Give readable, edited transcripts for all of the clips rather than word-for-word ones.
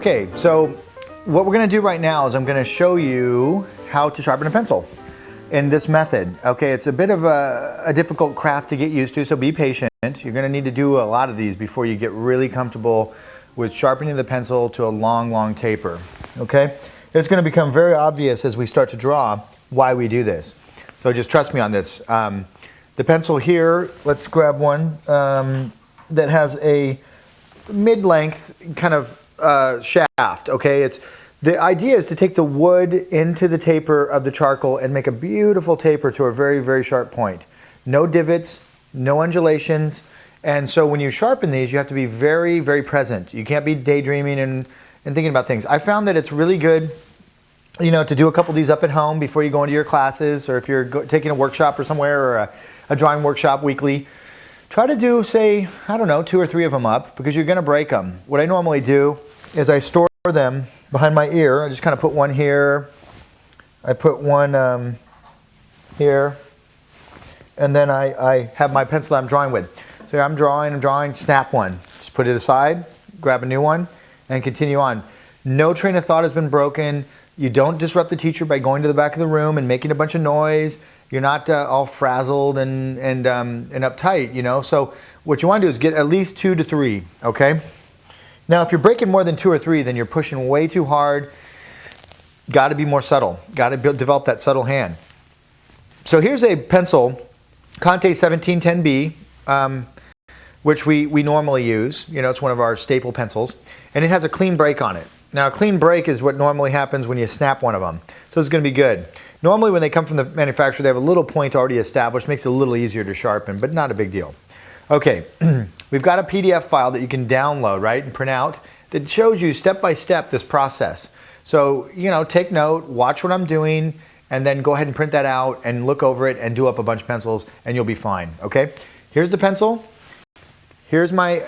Okay, so what we're going to do right now is I'm going to show you how to sharpen a pencil in this method. Okay, it's a bit of a difficult craft to get used to, so be patient. You're going to need to do a lot of these before you get really comfortable with sharpening the pencil to a long taper. Okay, it's going to become very obvious as we start to draw why we do this. So just trust me on this. The pencil here, let's grab one that has a mid-length kind of shaft. Okay, the idea is to take the wood into the taper of the charcoal and make a beautiful taper to a very sharp point. No divots, no undulations, and so when you sharpen these, you have to be very present. You can't be daydreaming and thinking about things. I found that it's really good, you know, to do a couple of these up at home before you go into your classes, or if you're taking a workshop or somewhere, or a drawing workshop weekly. Try to do, say, I don't know, 2 or 3 of them up, because you're going to break them. What I normally do is I store them behind my ear. I just kind of put one here. I put one here. And then I have my pencil I'm drawing with. So I'm drawing, snap one. Just put it aside, grab a new one, and continue on. No train of thought has been broken. You don't disrupt the teacher by going to the back of the room and making a bunch of noise. You're not all frazzled and uptight, you know. So what you want to do is get at least 2 to 3, okay? Now, if you're breaking more than 2 or 3, then you're pushing way too hard. Got to be more subtle. Got to develop that subtle hand. So here's a pencil, Conte 1710B, which we normally use. You know, it's one of our staple pencils, and it has a clean break on it. Now, a clean break is what normally happens when you snap one of them. So it's going to be good. Normally when they come from the manufacturer, they have a little point already established, makes it a little easier to sharpen, but not a big deal. Okay, we've got a PDF file that you can download, right, and print out that shows you step by step this process. So, you know, take note, watch what I'm doing, and then go ahead and print that out and look over it and do up a bunch of pencils, and you'll be fine, okay? Here's the pencil. Here's my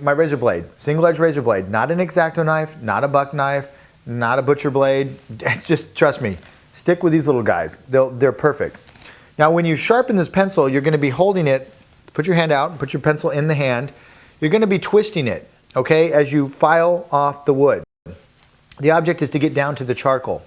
razor blade, single edge razor blade, not an X-Acto knife, not a buck knife, not a butcher blade. Just trust me. Stick with these little guys. They're perfect. Now, when you sharpen this pencil, you're going to be holding it. Put your hand out and put your pencil in the hand. You're going to be twisting it, okay, as you file off the wood. The object is to get down to the charcoal.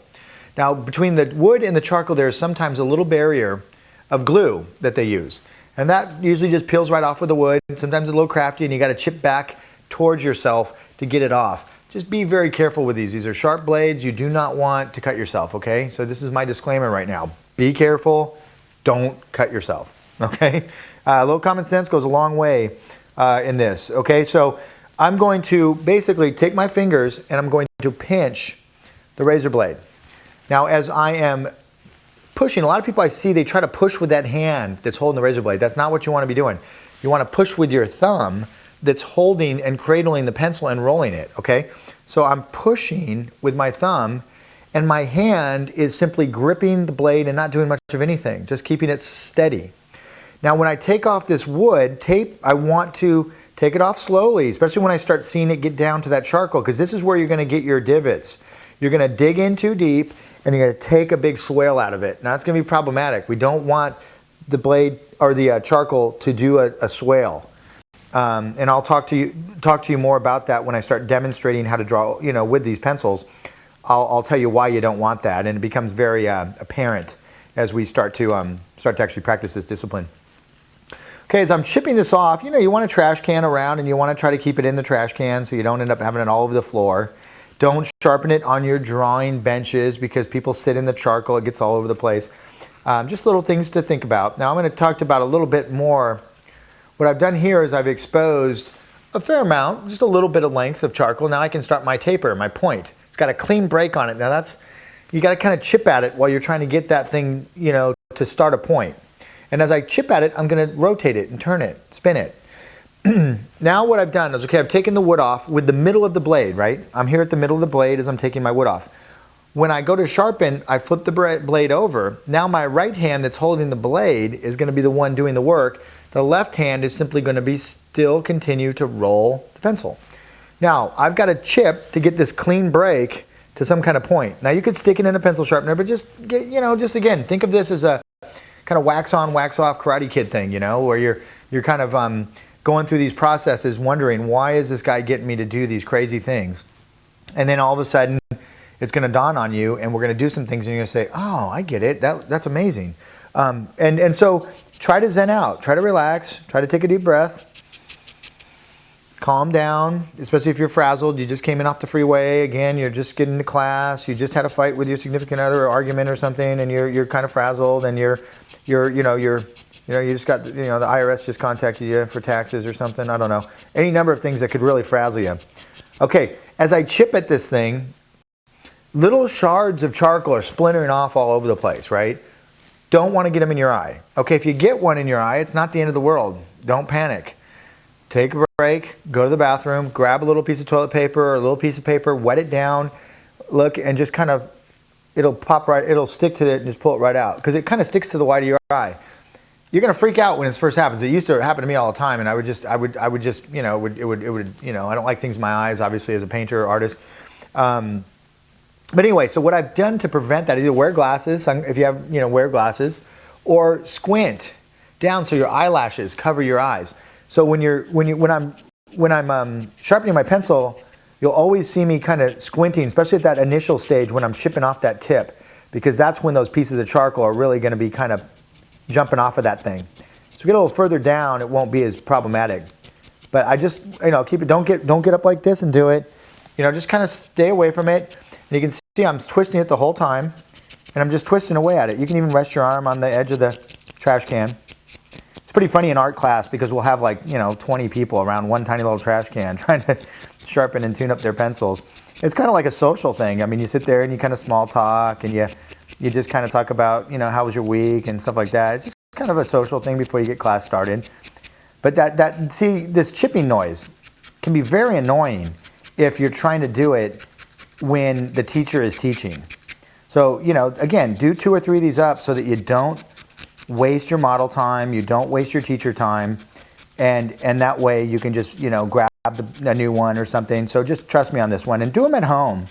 Now, between the wood and the charcoal, there is sometimes a little barrier of glue that they use. And that usually just peels right off with the wood. Sometimes it's a little crafty, and you got to chip back towards yourself to get it off. Just be very careful with these. These are sharp blades. You do not want to cut yourself, okay? So this is my disclaimer right now. Be careful. Don't cut yourself, okay? A little common sense goes a long way in this, okay? So I'm going to basically take my fingers and I'm going to pinch the razor blade. Now, as I am pushing, a lot of people I see, they try to push with that hand that's holding the razor blade. That's not what you want to be doing. You want to push with your thumb that's holding and cradling the pencil and rolling it, okay? So I'm pushing with my thumb, and my hand is simply gripping the blade and not doing much of anything, just keeping it steady. Now, when I take off this wood tape, I want to take it off slowly, especially when I start seeing it get down to that charcoal, because this is where you're going to get your divots. You're going to dig in too deep, and you're going to take a big swale out of it. Now, that's going to be problematic. We don't want the blade or the charcoal to do a swale. And I'll talk to you more about that when I start demonstrating how to draw, you know, with these pencils. I'll tell you why you don't want that, and it becomes very apparent as we start to actually practice this discipline. Okay, as I'm chipping this off, you know, you want a trash can around, and you want to try to keep it in the trash can so you don't end up having it all over the floor. Don't sharpen it on your drawing benches because people sit in the charcoal, it gets all over the place. Just little things to think about. Now I'm going to talk about a little bit more. What I've done here is I've exposed a fair amount, just a little bit of length of charcoal. Now I can start my taper, my point. It's got a clean break on it. Now you got to kind of chip at it while you're trying to get that thing, you know, to start a point. And as I chip at it, I'm going to rotate it and turn it, spin it. Now what I've done is, okay, I've taken the wood off with the middle of the blade, right? I'm here at the middle of the blade as I'm taking my wood off. When I go to sharpen, I flip the blade over. Now my right hand that's holding the blade is going to be the one doing the work. The left hand is simply going to be still continue to roll the pencil. Now, I've got a chip to get this clean break to some kind of point. Now, you could stick it in a pencil sharpener, but just again, think of this as a kind of wax on, wax off Karate Kid thing, you know, where you're kind of going through these processes wondering, why is this guy getting me to do these crazy things? And then all of a sudden, it's going to dawn on you, and we're going to do some things, and you're going to say, oh, I get it. That's amazing. And so try to zen out. Try to relax. Try to take a deep breath. Calm down, especially if you're frazzled. You just came in off the freeway. Again, you're just getting to class. You just had a fight with your significant other or argument or something, and you're kind of frazzled, and you just got, the IRS just contacted you for taxes or something. I don't know. Any number of things that could really frazzle you. Okay, as I chip at this thing, little shards of charcoal are splintering off all over the place, right? Don't want to get them in your eye. Okay, if you get one in your eye, it's not the end of the world. Don't panic. Take a break, go to the bathroom, grab a little piece of toilet paper or a little piece of paper, wet it down, look, and just kind of, it'll stick to it and just pull it right out. Because it kind of sticks to the white of your eye. You're going to freak out when this first happens. It used to happen to me all the time, and I would just, I don't like things in my eyes, obviously, as a painter or artist. But anyway, so what I've done to prevent that, either wear glasses, if you have, wear glasses, or squint down so your eyelashes cover your eyes. So when I'm sharpening my pencil, you'll always see me kind of squinting, especially at that initial stage when I'm chipping off that tip, because that's when those pieces of charcoal are really going to be kind of jumping off of that thing. So get a little further down, it won't be as problematic. But I just, keep it. Don't get up like this and do it. Just kind of stay away from it. And you can see I'm twisting it the whole time, and I'm just twisting away at it. You can even rest your arm on the edge of the trash can. It's pretty funny in art class because we'll have 20 people around one tiny little trash can trying to sharpen and tune up their pencils. It's kind of like a social thing. I mean, you sit there and you kind of small talk, and you just kind of talk about, how was your week and stuff like that. It's just kind of a social thing before you get class started. But this chipping noise can be very annoying if you're trying to do it when the teacher is teaching. So, again, do 2 or 3 of these up so that you don't waste your model time, you don't waste your teacher time, and that way you can just, grab a new one or something. So just trust me on this one, and do them at home.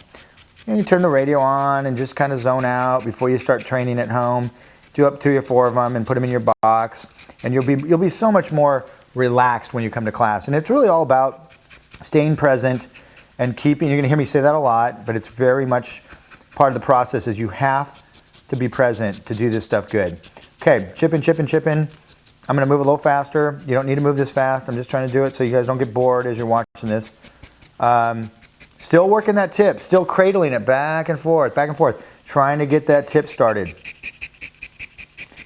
You turn the radio on and just kind of zone out before you start training at home. Do up 3 or 4 of them and put them in your box, and you'll be so much more relaxed when you come to class. And it's really all about staying present and keeping. You're going to hear me say that a lot, but it's very much part of the process. Is you have to be present to do this stuff good. Okay, chipping. I'm going to move a little faster. You don't need to move this fast. I'm just trying to do it so you guys don't get bored as you're watching this. Still working that tip, still cradling it back and forth, trying to get that tip started.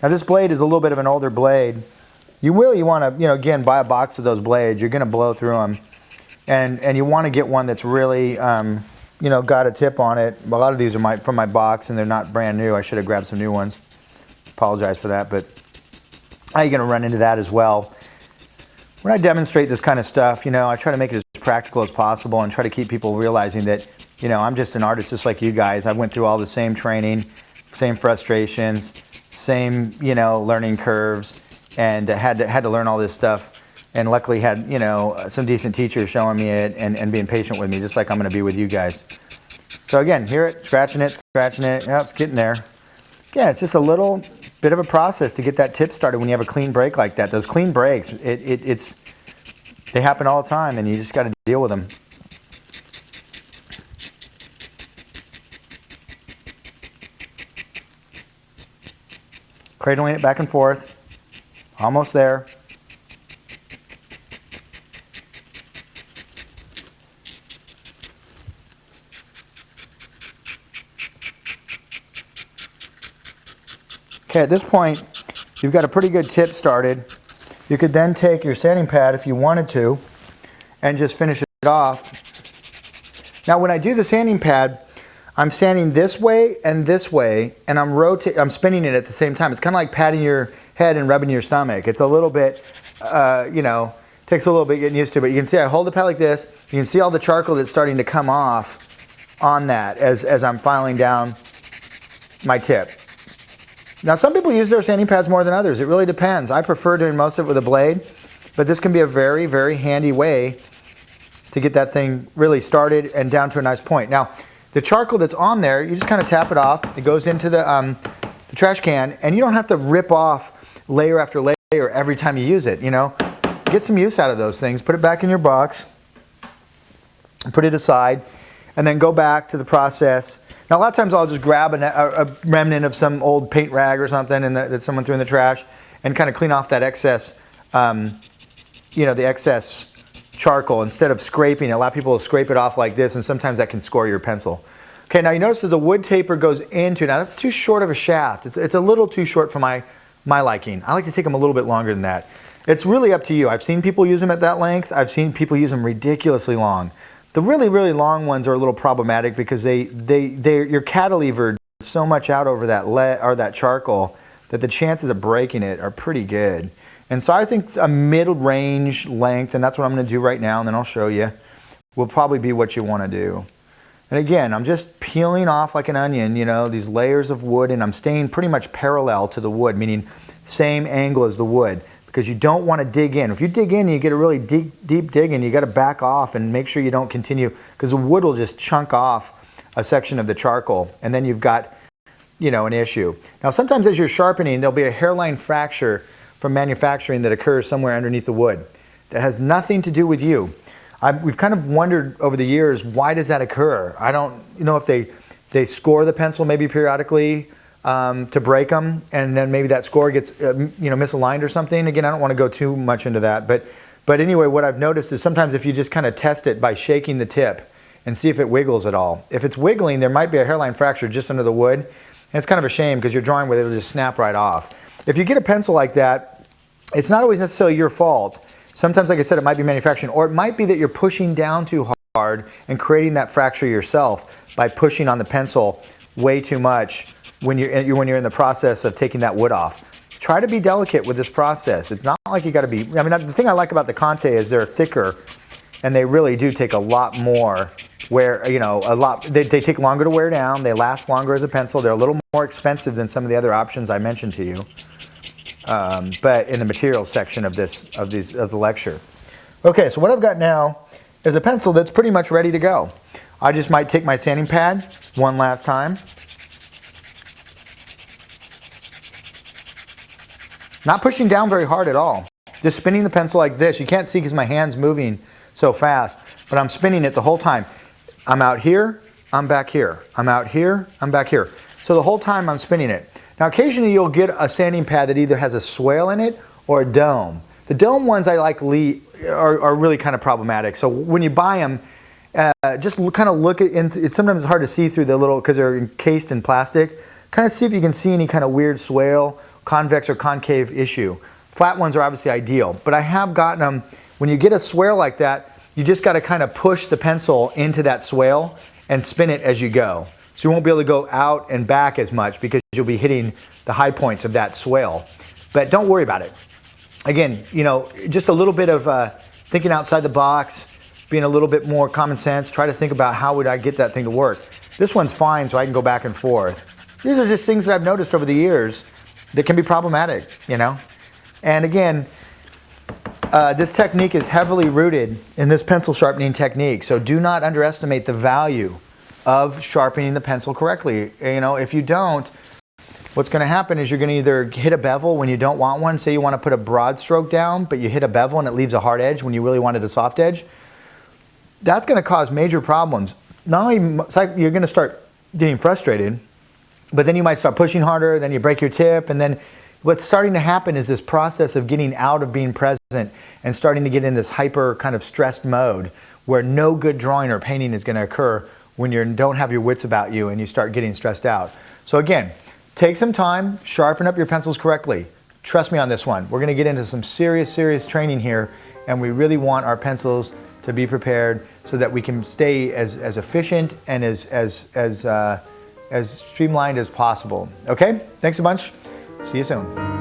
Now this blade is a little bit of an older blade. You really want to, again, buy a box of those blades. You're going to blow through them. And you want to get one that's really, got a tip on it. A lot of these are from my box, and they're not brand new. I should have grabbed some new ones. Apologize for that, but you're going to run into that as well. When I demonstrate this kind of stuff, I try to make it as practical as possible and try to keep people realizing that, I'm just an artist just like you guys. I went through all the same training, same frustrations, same, learning curves, and had to learn all this stuff. And luckily had, some decent teachers showing me it and being patient with me, just like I'm going to be with you guys. So again, hear it, scratching it. Yeah, it's getting there. Yeah, it's just a little bit of a process to get that tip started when you have a clean break like that. Those clean breaks, they happen all the time, and you just got to deal with them. Cradling it back and forth. Almost there. Okay, at this point, you've got a pretty good tip started. You could then take your sanding pad if you wanted to and just finish it off. Now, when I do the sanding pad, I'm sanding this way, and I'm spinning it at the same time. It's kind of like patting your head and rubbing your stomach. It's a little bit, takes a little bit getting used to, but you can see I hold the pad like this. You can see all the charcoal that's starting to come off on that as I'm filing down my tip. Now, some people use their sanding pads more than others. It really depends. I prefer doing most of it with a blade, but this can be a very, very handy way to get that thing really started and down to a nice point. Now, the charcoal that's on there, you just kind of tap it off. It goes into the trash can, and you don't have to rip off layer after layer every time you use it, Get some use out of those things. Put it back in your box, put it aside, and then go back to the process. Now a lot of times I'll just grab a remnant of some old paint rag or something that someone threw in the trash and kind of clean off that excess, the excess charcoal instead of scraping it. A lot of people will scrape it off like this, and sometimes that can score your pencil. Okay, now you notice that the wood taper goes into, now that's too short of a shaft. It's a little too short for my liking. I like to take them a little bit longer than that. It's really up to you. I've seen people use them at that length. I've seen people use them ridiculously long. The really, really long ones are a little problematic because you're cantilevered so much out over that charcoal that the chances of breaking it are pretty good. And so I think a mid-range length, and that's what I'm going to do right now, and then I'll show you, will probably be what you want to do. And again, I'm just peeling off like an onion, these layers of wood, and I'm staying pretty much parallel to the wood, meaning same angle as the wood, because you don't want to dig in. If you dig in and you get a really deep dig in, you got to back off and make sure you don't continue, because the wood will just chunk off a section of the charcoal, and then you've got, an issue. Now, sometimes as you're sharpening, there'll be a hairline fracture from manufacturing that occurs somewhere underneath the wood. That has nothing to do with you. We've kind of wondered over the years, why does that occur? I don't know if they score the pencil maybe periodically to break them, and then maybe that score gets misaligned or something. Again, I don't want to go too much into that, but anyway, what I've noticed is sometimes if you just kind of test it by shaking the tip and see if it wiggles at all. If it's wiggling, there might be a hairline fracture just under the wood, and it's kind of a shame because you're drawing with it, it'll just snap right off. If you get a pencil like that, it's not always necessarily your fault. Sometimes, like I said, it might be manufacturing, or it might be that you're pushing down too hard and creating that fracture yourself by pushing on the pencil way too much when you're in the process of taking that wood off. Try to be delicate with this process. It's not like you got to be, the thing I like about the Conte is they're thicker, and they really do take a lot more wear, they take longer to wear down, they last longer as a pencil, they're a little more expensive than some of the other options I mentioned to you. But in the materials section of the lecture. Okay, so what I've got now is a pencil that's pretty much ready to go. I just might take my sanding pad one last time. Not pushing down very hard at all. Just spinning the pencil like this. You can't see because my hand's moving so fast, but I'm spinning it the whole time. I'm out here, I'm back here. I'm out here, I'm back here. So the whole time I'm spinning it. Now occasionally you'll get a sanding pad that either has a swale in it or a dome. The dome ones I like are really kind of problematic. So when you buy them, just kind of look at, sometimes it's hard to see through the little, because they're encased in plastic. Kind of see if you can see any kind of weird swale, convex or concave issue. Flat ones are obviously ideal, but I have gotten them, when you get a swale like that, you just got to kind of push the pencil into that swale and spin it as you go. So you won't be able to go out and back as much because you'll be hitting the high points of that swale. But don't worry about it. Again, just a little bit of thinking outside the box, being a little bit more common sense. Try to think about how would I get that thing to work. This one's fine, so I can go back and forth. These are just things that I've noticed over the years that can be problematic, And again, this technique is heavily rooted in this pencil sharpening technique. So do not underestimate the value of sharpening the pencil correctly. If you don't, what's going to happen is you're going to either hit a bevel when you don't want one. Say you want to put a broad stroke down, but you hit a bevel and it leaves a hard edge when you really wanted a soft edge. That's going to cause major problems. Not only you're going to start getting frustrated, but then you might start pushing harder, then you break your tip, and then what's starting to happen is this process of getting out of being present and starting to get in this hyper kind of stressed mode where no good drawing or painting is going to occur when you don't have your wits about you and you start getting stressed out. So again, take some time, sharpen up your pencils correctly. Trust me on this one. We're going to get into some serious training here, and we really want our pencils to be prepared so that we can stay as efficient and as streamlined as possible. Okay? Thanks a bunch. See you soon.